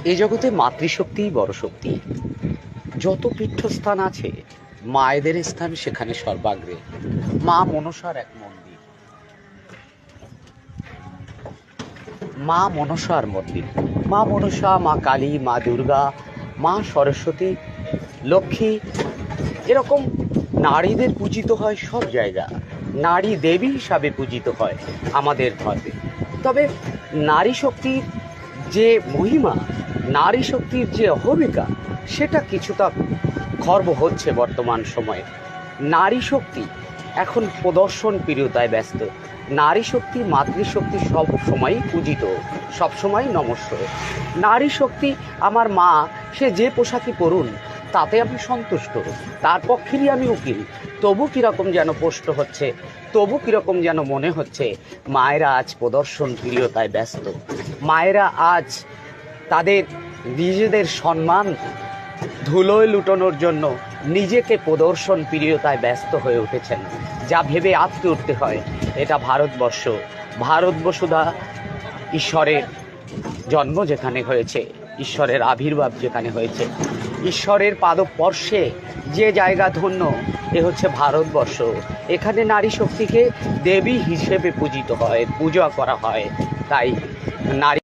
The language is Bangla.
এই জগতে মাতৃশক্তিই বড় শক্তি। যত পীঠস্থান আছে, মায়েদের স্থান সেখানে সর্বাগ্রে। মা মনসার এক মন্দির, মা মনসার মন্দির। মা মনসা, মা কালী, মা দুর্গা, মা সরস্বতী, লক্ষ্মী, এরকম নারীদের পূজিত হয় সব জায়গা। নারী দেবী হিসাবে পূজিত হয় আমাদের ধর্মে। তবে নারী শক্তির যে মহিমা, নারী শক্তির যে অহমিকা, সেটা কিছুটা খর্ব হচ্ছে বর্তমান সময়ে। নারী শক্তি এখন প্রদর্শন প্রিয়তায় ব্যস্ত। নারী শক্তি, মাতৃশক্তি সব সময়ই পূজিত, সবসময় নমস্য। নারী শক্তি আমার মা, সে যে পোশাকই পরুন তাতে আমি সন্তুষ্ট, তার পক্ষেরই আমি উকিল। তবু কীরকম যেন কষ্ট হচ্ছে, তবু কীরকম যেন মনে হচ্ছে মায়েরা আজ প্রদর্শন প্রিয়তায় ব্যস্ত। মায়েরা আজ তাদের নিজেদের সম্মান ধুলোয় লুটানোর জন্য নিজেকে প্রদর্শন প্রিয়তায় ব্যস্ত হয়ে উঠেছেন। যা ভেবে আঁতকে উঠতে হয়, এটা ভারতবর্ষ। ভারতবসুধা, ঈশ্বরের জন্ম যেখানে হয়েছে, ঈশ্বরের আবির্ভাব যেখানে হয়েছে, ঈশ্বরের পাদস্পর্শে যে জায়গা ধন্য, এ হচ্ছে ভারতবর্ষ। এখানে নারী শক্তিকে দেবী হিসেবে পূজিত হয়, পূজা করা হয়। তাই নারী